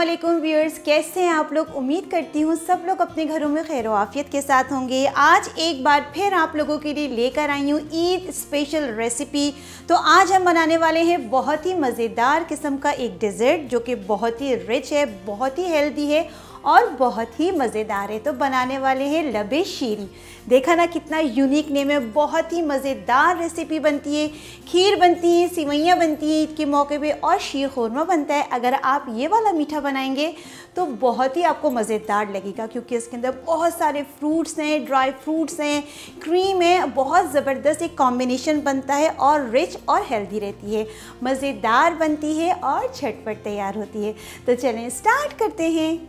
अस्सलामुअलैकुम व्यूअर्स, कैसे हैं आप लोग। उम्मीद करती हूँ सब लोग अपने घरों में खैर आफियत के साथ होंगे। आज एक बार फिर आप लोगों के लिए लेकर आई हूँ ईद स्पेशल रेसिपी। तो आज हम बनाने वाले हैं बहुत ही मज़ेदार किस्म का एक डेज़र्ट जो कि बहुत ही रिच है, बहुत ही हेल्दी है और बहुत ही मज़ेदार है। तो बनाने वाले हैं लबे शीरी। देखा ना कितना यूनिक नेम है, बहुत ही मज़ेदार रेसिपी बनती है। खीर बनती है, सिवैयाँ बनती हैं ईद के मौके पे और शीर खुरमा बनता है। अगर आप ये वाला मीठा बनाएंगे तो बहुत ही आपको मज़ेदार लगेगा, क्योंकि इसके अंदर बहुत सारे फ्रूट्स हैं, ड्राई फ्रूट्स हैं, क्रीम है, बहुत ज़बरदस्त एक कॉम्बिनेशन बनता है और रिच और हेल्दी रहती है, मज़ेदार बनती है और झटपट तैयार होती है। तो चलें स्टार्ट करते हैं।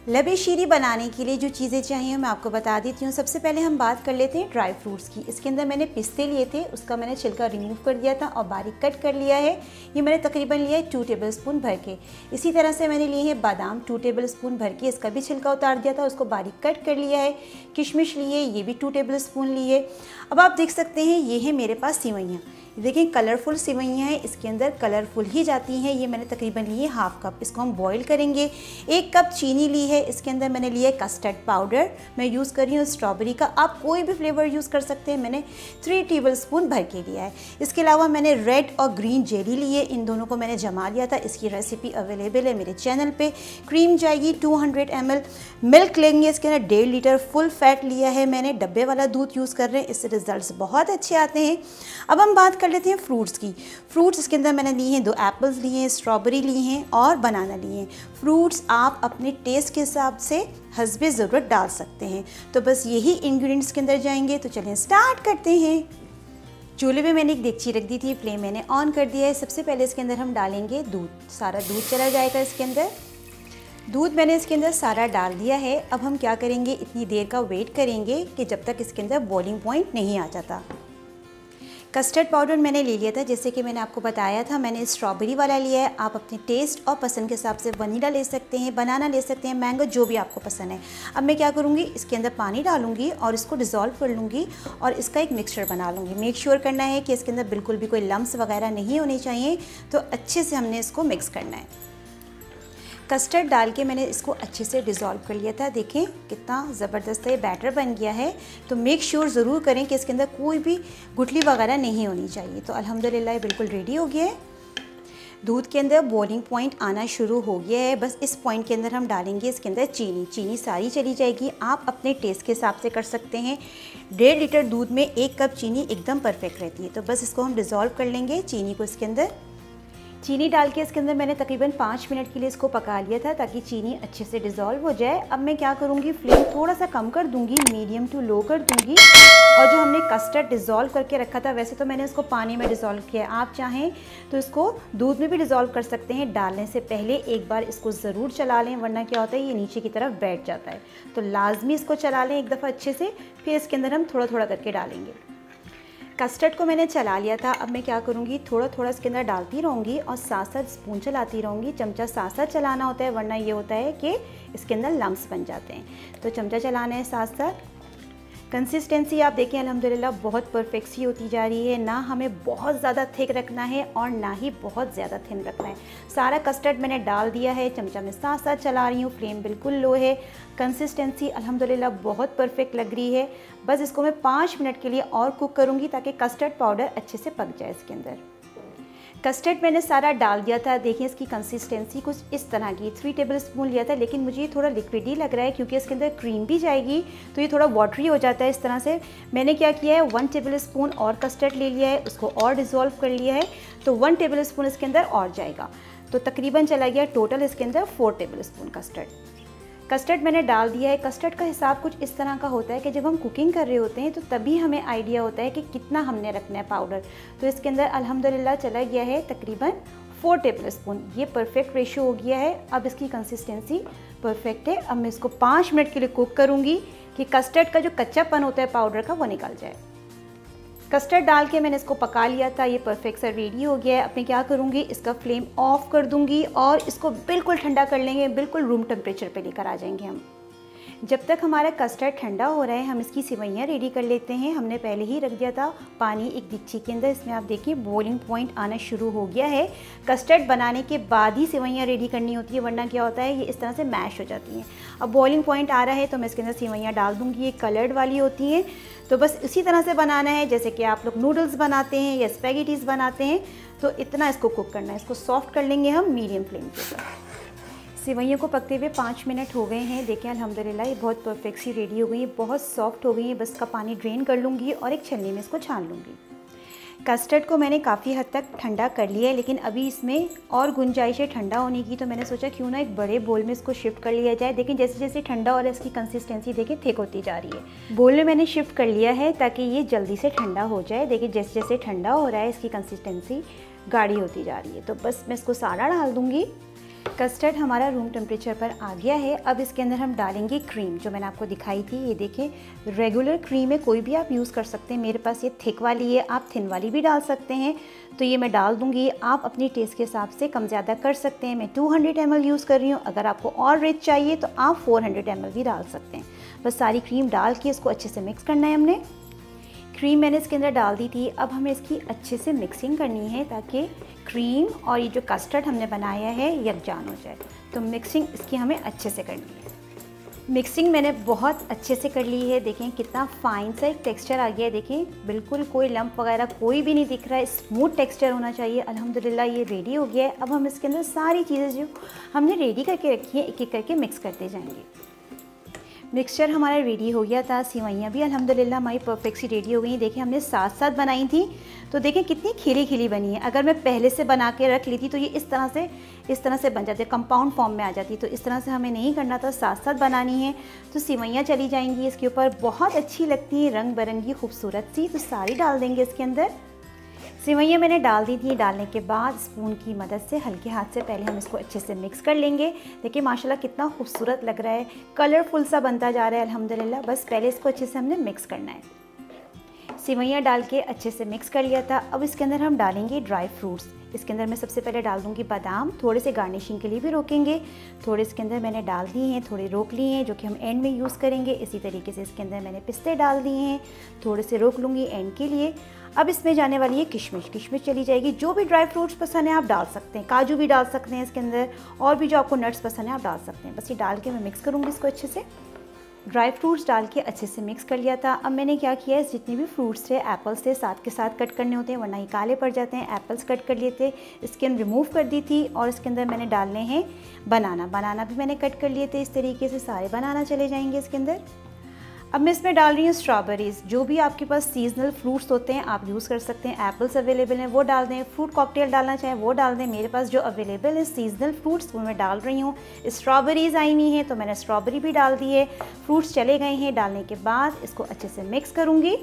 लबे शीरी बनाने के लिए जो चीज़ें चाहिए मैं आपको बता देती हूँ। सबसे पहले हम बात कर लेते हैं ड्राई फ्रूट्स की। इसके अंदर मैंने पिस्ते लिए थे, उसका मैंने छिलका रिमूव कर दिया था और बारीक कट कर लिया है। ये मैंने तकरीबन लिया है 2 टेबलस्पून भर के। इसी तरह से मैंने लिए हैं बादाम 2 टेबलस्पून भर के, इसका भी छिलका उतार दिया था, उसको बारीक कट कर लिया है। किशमिश लिए, ये भी 2 टेबलस्पून लिए। अब आप देख सकते हैं ये है मेरे पास सिवैयाँ। देखें कलरफुल सिवैयाँ हैं, इसके अंदर कलरफुल ही जाती हैं। ये मैंने तकरीबन लिए 1/2 कप, इसको हम बॉईल करेंगे। 1 कप चीनी ली है, इसके अंदर मैंने लिया है कस्टर्ड पाउडर। मैं यूज़ कर रही हूँ स्ट्रॉबेरी का, आप कोई भी फ्लेवर यूज़ कर सकते हैं। मैंने 3 टेबलस्पून भर के लिया है। इसके अलावा मैंने रेड और ग्रीन जेली लिए, इन दोनों को मैंने जमा लिया था। इसकी रेसिपी अवेलेबल है मेरे चैनल पे। क्रीम जाएगी 200 ml। मिल्क लेंगे, इसके अंदर 1.5 लीटर फुल फैट लिया है मैंने, डब्बे वाला दूध यूज़ कर रहे हैं, इससे रिजल्ट्स बहुत अच्छे आते हैं। अब हम बात कर लेते हैं फ्रूट्स की। फ्रूट्स इसके अंदर मैंने लिए हैं 2 एप्पल्स लिए हैं, स्ट्रॉबेरी लिए हैं और बनाना लिए हैं। फ्रूट्स आप अपने टेस्ट के हिसाब से हस्बे ज़रूरत डाल सकते हैं। तो बस यही इंग्रेडिएंट्स के अंदर जाएंगे। तो चलें स्टार्ट करते हैं। चूल्हे पे मैंने एक देगची रख दी थी, फ्लेम मैंने ऑन कर दिया है। सबसे पहले इसके अंदर हम डालेंगे दूध, सारा दूध चला जाएगा इसके अंदर। दूध मैंने इसके अंदर सारा डाल दिया है। अब हम क्या करेंगे, इतनी देर का वेट करेंगे कि जब तक इसके अंदर बॉइलिंग पॉइंट नहीं आ जाता। कस्टर्ड पाउडर मैंने ले लिया था, जैसे कि मैंने आपको बताया था, मैंने स्ट्रॉबेरी वाला लिया है। आप अपने टेस्ट और पसंद के हिसाब से वनीला ले सकते हैं, बनाना ले सकते हैं, मैंगो, जो भी आपको पसंद है। अब मैं क्या करूँगी, इसके अंदर पानी डालूंगी और इसको डिज़ोल्व कर लूँगी और इसका एक मिक्सचर बना लूँगी। मेक श्योर करना है कि इसके अंदर बिल्कुल भी कोई लम्स वगैरह नहीं होने चाहिए। तो अच्छे से हमने इसको मिक्स करना है। कस्टर्ड डाल के मैंने इसको अच्छे से डिज़ोल्व कर लिया था। देखें कितना ज़बरदस्त ये बैटर बन गया है। तो मेक श्योर ज़रूर करें कि इसके अंदर कोई भी गुठली वगैरह नहीं होनी चाहिए। तो अल्हम्दुलिल्लाह ये बिल्कुल रेडी हो गया है। दूध के अंदर बॉइलिंग पॉइंट आना शुरू हो गया है। बस इस पॉइंट के अंदर हम डालेंगे इसके अंदर चीनी सारी चली जाएगी। आप अपने टेस्ट के हिसाब से कर सकते हैं। 1.5 लीटर दूध में 1 कप चीनी एकदम परफेक्ट रहती है। तो बस इसको हम डिज़ोल्व कर लेंगे चीनी को। इसके अंदर चीनी डाल के इसके अंदर मैंने तकरीबन 5 मिनट के लिए इसको पका लिया था, ताकि चीनी अच्छे से डिज़ोल्व हो जाए। अब मैं क्या करूँगी, फ्लेम थोड़ा सा कम कर दूँगी, मीडियम टू लो कर दूँगी। और जो हमने कस्टर्ड डिज़ोल्व करके रखा था, वैसे तो मैंने इसको पानी में डिज़ोल्व किया है, आप चाहें तो इसको दूध में भी डिज़ोल्व कर सकते हैं। डालने से पहले एक बार इसको ज़रूर चला लें, वरना क्या होता है ये नीचे की तरफ बैठ जाता है। तो लाजमी इसको चला लें एक दफ़ा अच्छे से, फिर इसके अंदर हम थोड़ा थोड़ा करके डालेंगे। कस्टर्ड को मैंने चला लिया था। अब मैं क्या करूँगी, थोड़ा थोड़ा इसके अंदर डालती रहूँगी और साथ साथ स्पून चलाती रहूँगी। चमचा साथ साथ चलाना होता है, वरना ये होता है कि इसके अंदर लम्स बन जाते हैं। तो चमचा चलाना है साथ साथ। कंसिस्टेंसी आप देखें अल्हम्दुलिल्लाह बहुत परफेक्ट सी होती जा रही है। ना हमें बहुत ज़्यादा थिक रखना है और ना ही बहुत ज़्यादा थिन रखना है। सारा कस्टर्ड मैंने डाल दिया है, चमचा में साथ साथ चला रही हूँ, फ्लेम बिल्कुल लो है। कंसिस्टेंसी अल्हम्दुलिल्लाह बहुत परफेक्ट लग रही है। बस इसको मैं 5 मिनट के लिए और कुक करूँगी, ताकि कस्टर्ड पाउडर अच्छे से पक जाए इसके अंदर। कस्टर्ड मैंने सारा डाल दिया था। देखिए इसकी कंसिस्टेंसी कुछ इस तरह की, 3 टेबलस्पून लिया था, लेकिन मुझे ये थोड़ा लिक्विड ही लग रहा है, क्योंकि इसके अंदर क्रीम भी जाएगी तो ये थोड़ा वाटरी हो जाता है। इस तरह से मैंने क्या किया है, 1 टेबलस्पून और कस्टर्ड ले लिया है, उसको और डिज़ोल्व कर लिया है। तो 1 टेबलस्पून इसके अंदर और जाएगा। तो तकरीबन चला गया टोटल इसके अंदर 4 टेबलस्पून कस्टर्ड मैंने डाल दिया है। कस्टर्ड का हिसाब कुछ इस तरह का होता है कि जब हम कुकिंग कर रहे होते हैं तो तभी हमें आइडिया होता है कि कितना हमने रखना है पाउडर। तो इसके अंदर अल्हम्दुलिल्लाह चला गया है तकरीबन 4 टेबलस्पून। ये परफेक्ट रेशियो हो गया है। अब इसकी कंसिस्टेंसी परफेक्ट है। अब मैं इसको 5 मिनट के लिए कुक करूँगी कि कस्टर्ड का जो कच्चापन होता है पाउडर का, वो निकल जाए। कस्टर्ड डाल के मैंने इसको पका लिया था, ये परफेक्ट सा रेडी हो गया है। अब मैं क्या करूँगी, इसका फ्लेम ऑफ कर दूँगी और इसको बिल्कुल ठंडा कर लेंगे, बिल्कुल रूम टेम्परेचर पे लेकर आ जाएंगे हम। जब तक हमारा कस्टर्ड ठंडा हो रहा है हम इसकी सेवइयाँ रेडी कर लेते हैं। हमने पहले ही रख दिया था पानी एक डिक्ची के अंदर। इसमें आप देखिए बॉइलिंग पॉइंट आना शुरू हो गया है। कस्टर्ड बनाने के बाद ही सेवइयाँ रेडी करनी होती है, वरना क्या होता है ये इस तरह से मैश हो जाती हैं। अब बॉइलिंग पॉइंट आ रहा है तो मैं इसके अंदर सेवइयाँ डाल दूँगी। ये कलर्ड वाली होती हैं, तो बस इसी तरह से बनाना है जैसे कि आप लोग नूडल्स बनाते हैं या स्पैगेटीज़ बनाते हैं। तो इतना इसको कुक करना है। इसको सॉफ्ट कर लेंगे हम मीडियम फ्लेम के ऊपर। सेवइयों को पकते हुए 5 मिनट हो गए हैं। देखें अल्हम्दुलिल्लाह ये बहुत परफेक्ट सी रेडी हो गई है, बहुत सॉफ्ट हो गई है। बस का पानी ड्रेन कर लूँगी और एक छलनी में इसको छान लूँगी। कस्टर्ड को मैंने काफ़ी हद तक ठंडा कर लिया है, लेकिन अभी इसमें और गुंजाइश है ठंडा होने की, तो मैंने सोचा क्यों ना एक बड़े बोल में इसको शिफ्ट कर लिया जाए। देखें जैसे जैसे ठंडा और इसकी कंसिस्टेंसी देखें थिक होती जा रही है। बोल में मैंने शिफ्ट कर लिया है ताकि ये जल्दी से ठंडा हो जाए। देखिए जैसे जैसे ठंडा हो रहा है इसकी कंसिस्टेंसी गाढ़ी होती जा रही है। तो बस मैं इसको सारा डाल दूँगी। कस्टर्ड हमारा रूम टेम्परेचर पर आ गया है। अब इसके अंदर हम डालेंगे क्रीम, जो मैंने आपको दिखाई थी। ये देखें रेगुलर क्रीम है, कोई भी आप यूज़ कर सकते हैं। मेरे पास ये थिक वाली है, आप थिन वाली भी डाल सकते हैं। तो ये मैं डाल दूँगी। आप अपनी टेस्ट के हिसाब से कम ज़्यादा कर सकते हैं। मैं 200 ml यूज़ कर रही हूँ। अगर आपको और रिच चाहिए तो आप 400 ml भी डाल सकते हैं। बस सारी क्रीम डाल के इसको अच्छे से मिक्स करना है हमने। क्रीम मैंने इसके अंदर डाल दी थी। अब हमें इसकी अच्छे से मिक्सिंग करनी है ताकि क्रीम और ये जो कस्टर्ड हमने बनाया है यकजान हो जाए। तो मिक्सिंग इसकी हमें अच्छे से करनी है। मिक्सिंग मैंने बहुत अच्छे से कर ली है। देखें कितना फाइन सा एक टेक्सचर आ गया है। देखें बिल्कुल कोई लंप वगैरह कोई भी नहीं दिख रहा है, स्मूथ टेक्सचर होना चाहिए। अल्हम्दुलिल्लाह ये रेडी हो गया है। अब हम इसके अंदर सारी चीज़ें जो हमने रेडी करके रखी हैं एक एक करके मिक्स करते जाएंगे। मिक्सचर हमारा रेडी हो गया था। सेवइयाँ भी अल्हम्दुलिल्लाह हमारी परफेक्ट सी रेडी हो गई। देखिए हमने साथ साथ बनाई थी, तो देखें कितनी खिली खिली बनी है। अगर मैं पहले से बना के रख ली थी तो ये इस तरह से बन जाती है, कंपाउंड फॉर्म में आ जाती। तो इस तरह से हमें नहीं करना था, साथ साथ बनानी है। तो सेवइयाँ चली जाएंगी इसके ऊपर, बहुत अच्छी लगती हैं, रंग बिरंगी खूबसूरत सी। तो सारी डाल देंगे इसके अंदर। सेवइयाँ मैंने डाल दी थी। डालने के बाद स्पून की मदद से हल्के हाथ से पहले हम इसको अच्छे से मिक्स कर लेंगे। देखिए माशाल्लाह कितना खूबसूरत लग रहा है, कलरफुल सा बनता जा रहा है अल्हम्दुलिल्लाह। बस पहले इसको अच्छे से हमने मिक्स करना है। सेवइयाँ डाल के अच्छे से मिक्स कर लिया था। अब इसके अंदर हम डालेंगे ड्राई फ्रूट्स। इसके अंदर मैं सबसे पहले डाल दूँगी बादाम, थोड़े से गार्निशिंग के लिए भी रोकेंगे। थोड़े इसके अंदर मैंने डाल दिए हैं, थोड़े रोक लिए हैं जो कि हम एंड में यूज़ करेंगे। इसी तरीके से इसके अंदर मैंने पिस्ते डाल दिए हैं, थोड़े से रोक लूँगी एंड के लिए। अब इसमें जाने वाली है किशमिश। किशमिश चली जाएगी। जो भी ड्राई फ्रूट्स पसंद है आप डाल सकते हैं, काजू भी डाल सकते हैं इसके अंदर, और भी जो आपको नट्स पसंद है आप डाल सकते हैं। बस ये डाल के मैं मिक्स करूँगी इसको अच्छे से। ड्राई फ्रूट्स डाल के अच्छे से मिक्स कर लिया था। अब मैंने क्या किया है, जितने भी फ्रूट्स थे, एप्पल्स थे, साथ के साथ कट करने होते हैं वरना ये काले पड़ जाते हैं। एप्पल्स कट कर लिए थे, स्किन रिमूव कर दी थी। और इसके अंदर मैंने डालने हैं बनाना भी मैंने कट कर लिए थे। इस तरीके से सारे बनाना चले जाएंगे इसके अंदर। अब मैं इसमें डाल रही हूँ स्ट्रॉबेरीज़। जो भी आपके पास सीजनल फ्रूट्स होते हैं आप यूज़ कर सकते हैं। एप्पल्स अवेलेबल हैं वो डाल दें, फ्रूट कॉकटेल डालना चाहें वो डाल दें। मेरे पास जो अवेलेबल है सीजनल फ्रूट्स वो मैं डाल रही हूँ। स्ट्रॉबेरीज़ आई हुई हैं तो मैंने स्ट्रॉबेरी भी डाल दी है। फ्रूट्स चले गए हैं। डालने के बाद इसको अच्छे से मिक्स करूँगी।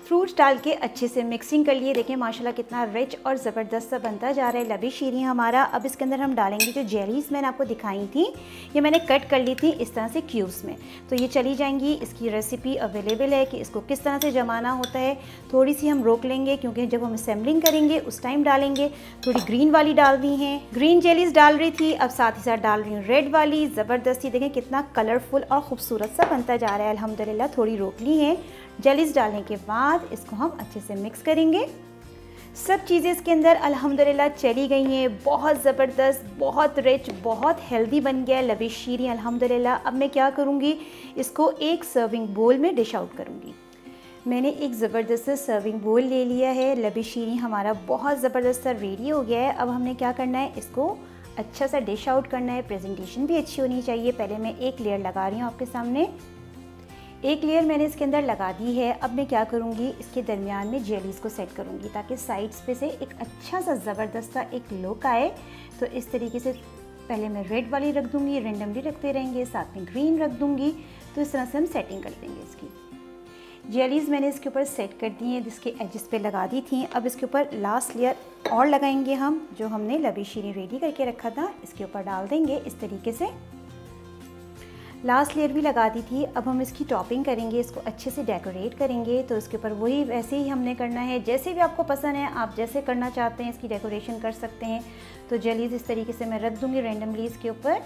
फ्रूट्स डाल के अच्छे से मिक्सिंग कर लिए। देखें माशाल्लाह कितना रिच और ज़बरदस्त सा बनता जा रहा है लबी शीरी हमारा। अब इसके अंदर हम डालेंगे जो जेलीज़ मैंने आपको दिखाई थी, ये मैंने कट कर ली थी इस तरह से क्यूब्स में। तो ये चली जाएंगी। इसकी रेसिपी अवेलेबल है कि इसको किस तरह से जमाना होता है। थोड़ी सी हम रोक लेंगे क्योंकि जब हम असेंबलिंग करेंगे उस टाइम डालेंगे। थोड़ी ग्रीन वाली डाल दी हैं, ग्रीन जेलीज़ डाल रही थी। अब साथ ही साथ डाल रही हूँ रेड वाली। ज़बरदस्ती देखें कितना कलरफुल और ख़ूबसूरत सा बनता जा रहा है अल्हम्दुलिल्लाह। थोड़ी रोक ली हैं। जेलीज़ डालने के बाद इसको हम अच्छे से मिक्स करेंगे। सब चीज़ें इसके अंदर अल्हम्दुलिल्लाह चली गई हैं। बहुत ज़बरदस्त, बहुत रिच, बहुत हेल्दी बन गया है लबी शीरी अल्हम्दुलिल्लाह। अब मैं क्या करूँगी, इसको एक सर्विंग बोल में डिश आउट करूँगी। मैंने एक ज़बरदस्त सर्विंग बोल ले लिया है। लबी शीरी हमारा बहुत ज़बरदस्त रेडी हो गया है। अब हमने क्या करना है, इसको अच्छा सा डिश आउट करना है। प्रेजेंटेशन भी अच्छी होनी चाहिए। पहले मैं एक लेयर लगा रही हूँ आपके सामने। एक लेयर मैंने इसके अंदर लगा दी है। अब मैं क्या करूँगी, इसके दरमियान में जेलीज़ को सेट करूँगी ताकि साइड्स पे से एक अच्छा सा ज़बरदस्त सा एक लुक आए। तो इस तरीके से पहले मैं रेड वाली रख दूँगी, रेंडमली रखते रहेंगे, साथ में ग्रीन रख दूँगी। तो इस तरह से हम सेटिंग कर देंगे इसकी। जेलीज़ मैंने इसके ऊपर सेट कर दी हैं, जिसके एजेस पे लगा दी थी। अब इसके ऊपर लास्ट लेयर और लगाएंगे हम, जो हमने लबी शीरी रेडी करके रखा था इसके ऊपर डाल देंगे इस तरीके से। लास्ट लेयर भी लगा दी थी। अब हम इसकी टॉपिंग करेंगे, इसको अच्छे से डेकोरेट करेंगे। तो इसके ऊपर वही वैसे ही हमने करना है, जैसे भी आपको पसंद है आप जैसे करना चाहते हैं इसकी डेकोरेशन कर सकते हैं। तो जेलीज़ इस तरीके से मैं रख दूँगी रेंडमली इसके ऊपर।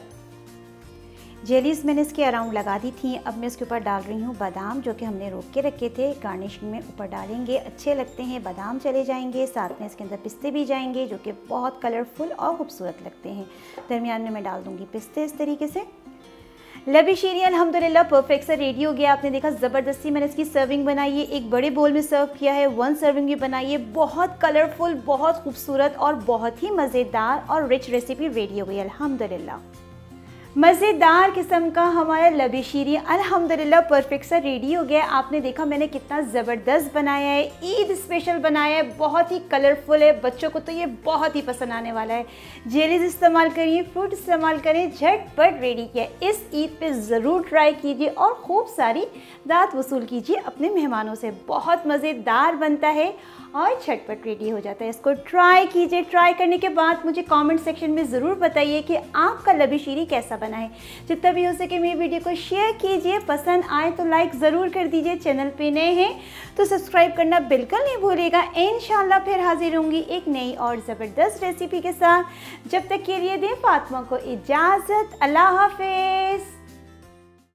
जेलीज मैंने इसके अराउंड लगा दी थी। अब मैं इसके ऊपर डाल रही हूँ बादाम, जो कि हमने रोक के रखे थे। गार्निशिंग में ऊपर डालेंगे, अच्छे लगते हैं। बादाम चले जाएंगे, साथ में इसके अंदर पिस्ते भी जाएंगे, जो कि बहुत कलरफुल और खूबसूरत लगते हैं। दरमियान में मैं डाल दूँगी पिस्ते इस तरीके से। लबी शीरी अल्हम्दुलिल्लाह परफेक्ट सा रेडी हो गया। आपने देखा ज़बरदस्ती मैंने इसकी सर्विंग बनाई है, एक बड़े बोल में सर्व किया है। 1 सर्विंग भी बनाई है। बहुत कलरफुल, बहुत खूबसूरत और बहुत ही मज़ेदार और रिच रेसिपी रेडी हो गई अल्हम्दुलिल्लाह। मज़ेदार किस्म का हमारा लबी शीरी अल्हम्दुलिल्लाह परफेक्ट सा रेडी हो गया। आपने देखा मैंने कितना ज़बरदस्त बनाया है, ईद स्पेशल बनाया है, बहुत ही कलरफुल है। बच्चों को तो ये बहुत ही पसंद आने वाला है। जेलीज इस्तेमाल करिए, फ्रूट इस्तेमाल करें, झटपट रेडी किया। इस ईद पे ज़रूर ट्राई कीजिए और खूब सारी दात वसूल कीजिए अपने मेहमानों से। बहुत मज़ेदार बनता है और झटपट रेडी हो जाता है। इसको ट्राई कीजिए। ट्राई करने के बाद मुझे कमेंट सेक्शन में ज़रूर बताइए कि आपका लबी शीरी कैसा बना है। जितना भी हो सके मेरी वीडियो को शेयर कीजिए। पसंद आए तो लाइक ज़रूर कर दीजिए। चैनल पे नए हैं तो सब्सक्राइब करना बिल्कुल नहीं भूलिएगा। इंशाल्लाह फिर हाजिर होंगी एक नई और ज़बरदस्त रेसिपी के साथ। जब तक के लिए दें फातिमा को इजाज़त। अल्लाह हाफिज़।